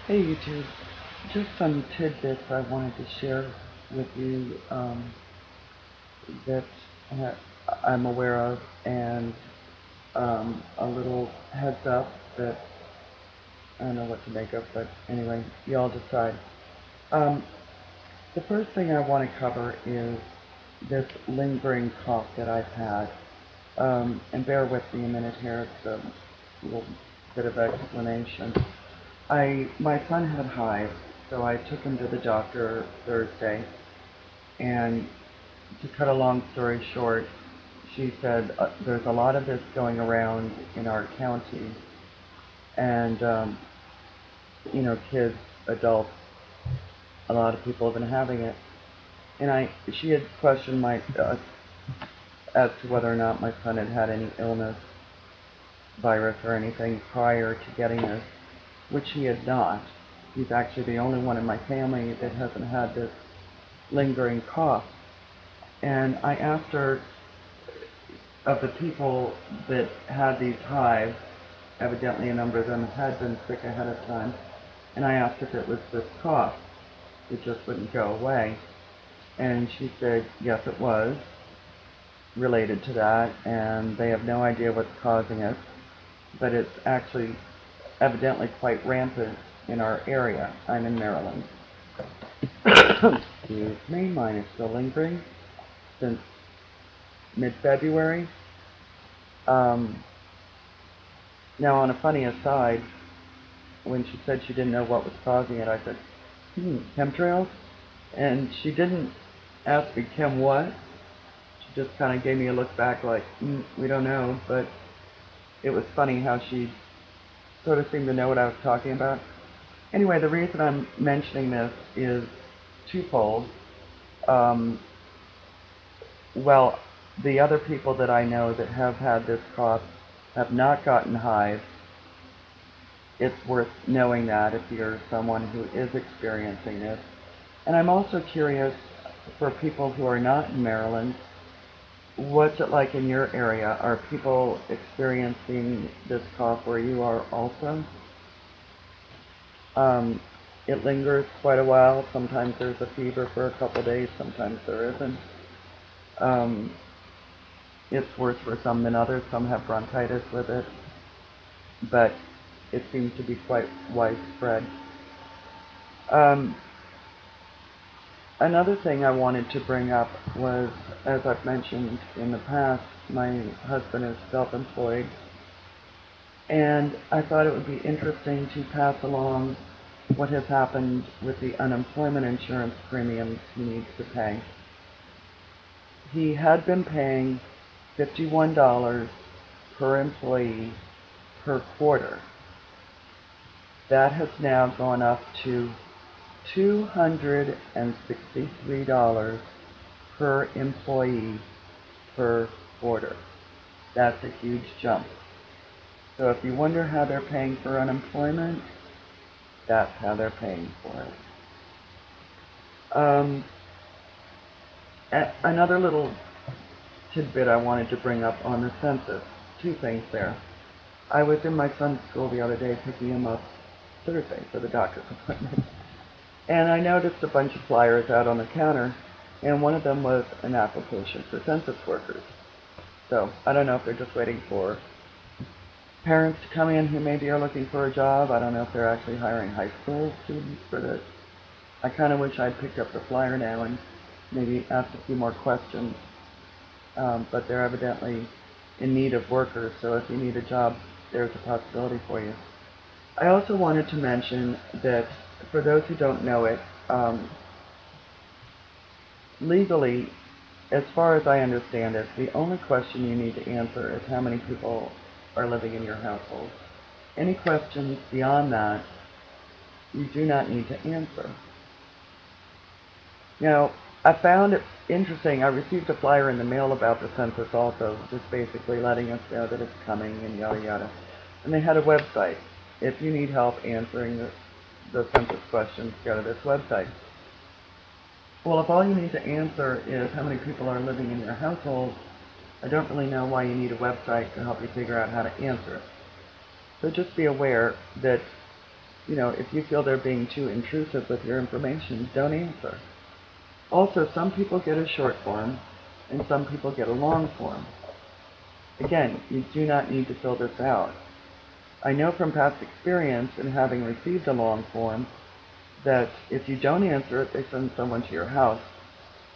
Hey YouTube, just some tidbits I wanted to share with you that uh, I'm aware of, and a little heads up that I don't know what to make of, but anyway, y'all decide. Um, the first thing I want to cover is this lingering cough that I've had. And bear with me a minute here, it's a little bit of explanation. My son had hives, so I took him to the doctor Thursday, and to cut a long story short, she said there's a lot of this going around in our county, and kids, adults, a lot of people have been having it. And she had questioned my as to whether or not my son had had any illness, virus, or anything prior to getting this, which he had not. He's actually the only one in my family that hasn't had this lingering cough. And I asked her, of the people that had these hives, evidently a number of them had been sick ahead of time, and I asked if it was this cough. It just wouldn't go away. And she said, yes, it was related to that, and they have no idea what's causing it, but it's actually evidently quite rampant in our area. I'm in Maryland. Excuse me, mine is still lingering since mid-February. Um, Now, on a funny aside, when she said she didn't know what was causing it, I said, chemtrails? And she didn't ask me, chem what? She just kind of gave me a look back like, we don't know, but it was funny how she sort of seemed to know what I was talking about. Anyway, the reason I'm mentioning this is twofold. Um, well, the other people that I know that have had this cough have not gotten hives. It's worth knowing that if you're someone who is experiencing this. And I'm also curious, for people who are not in Maryland, what's it like in your area? Are people experiencing this cough where you are also? Um, it lingers quite a while. Sometimes there's a fever for a couple days, sometimes there isn't. Um, it's worse for some than others. Some have bronchitis with it, but it seems to be quite widespread. Um, Another thing I wanted to bring up was, as I've mentioned in the past, my husband is self-employed, and I thought it would be interesting to pass along what has happened with the unemployment insurance premiums he needs to pay. He had been paying $51 per employee per quarter. That has now gone up to $263 per employee per quarter. That's a huge jump. So if you wonder how they're paying for unemployment, that's how they're paying for it. Another little tidbit I wanted to bring up on the census. Two things there. I was in my son's school the other day picking him up Thursday for the doctor's appointment. And I noticed a bunch of flyers out on the counter, and one of them was an application for census workers. So I don't know if they're just waiting for parents to come in who maybe are looking for a job. I don't know if they're actually hiring high school students for this. I kind of wish I'd picked up the flyer now and maybe asked a few more questions. But they're evidently in need of workers, so if you need a job, there's a possibility for you. I also wanted to mention that for those who don't know it, legally, as far as I understand it, the only question you need to answer is how many people are living in your household. Any questions beyond that, you do not need to answer. Now, I found it interesting. I received a flyer in the mail about the census also, just basically letting us know that it's coming and yada yada. And they had a website. If you need help answering the census questions, go to this website. Well, if all you need to answer is how many people are living in your household, I don't really know why you need a website to help you figure out how to answer it. So just be aware that if you feel they're being too intrusive with your information, don't answer. Also, some people get a short form and some people get a long form. Again, you do not need to fill this out. I know from past experience in having received a long form that if you don't answer it, they send someone to your house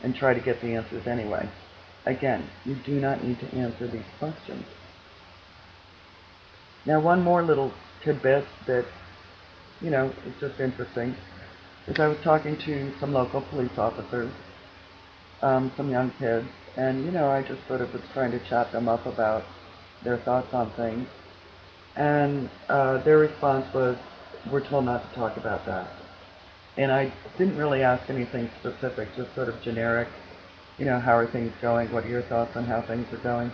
and try to get the answers anyway. Again, you do not need to answer these questions. Now, one more little tidbit that, is just interesting is I was talking to some local police officers, some young kids, and, I just sort of was trying to chat them up about their thoughts on things. And their response was, we're told not to talk about that. And I didn't really ask anything specific, just sort of generic, how are things going? What are your thoughts on how things are going?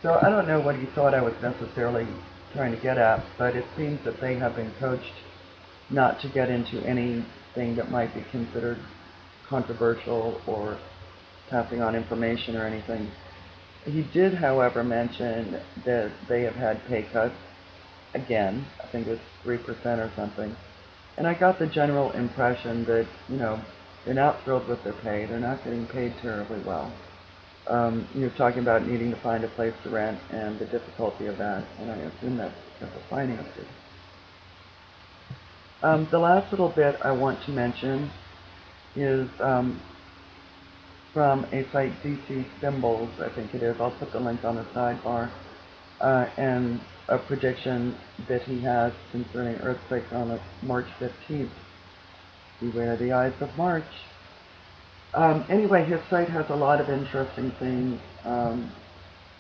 So I don't know what he thought I was necessarily trying to get at, but it seems that they have been coached not to get into anything that might be considered controversial or passing on information or anything. He did, however, mention that they have had pay cuts again. I think it was 3% or something. And I got the general impression that, they're not thrilled with their pay. They're not getting paid terribly well. You're talking about needing to find a place to rent and the difficulty of that, and I assume that's because of finances. The last little bit I want to mention is from a site, dcsymbols, I think it is. I'll put the link on the sidebar, and a prediction that he has concerning earthquakes on March 15th. Beware the Ides of March. Anyway, his site has a lot of interesting things.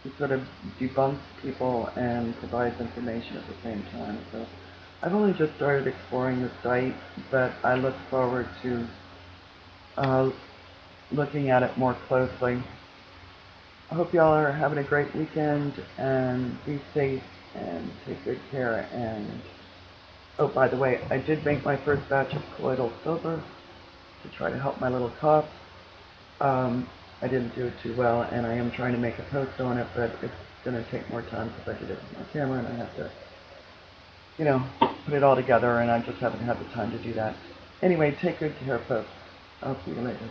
He sort of debunks people and provides information at the same time. So I've only just started exploring the site, but I look forward to looking at it more closely. I hope y'all are having a great weekend, and be safe and take good care. And oh, by the way, I did make my first batch of colloidal silver to try to help my little cough. I didn't do it too well, and I am trying to make a post on it, but it's going to take more time because I did it with my camera and I have to, put it all together, and I just haven't had the time to do that. Anyway, take good care, folks. I'll see you later.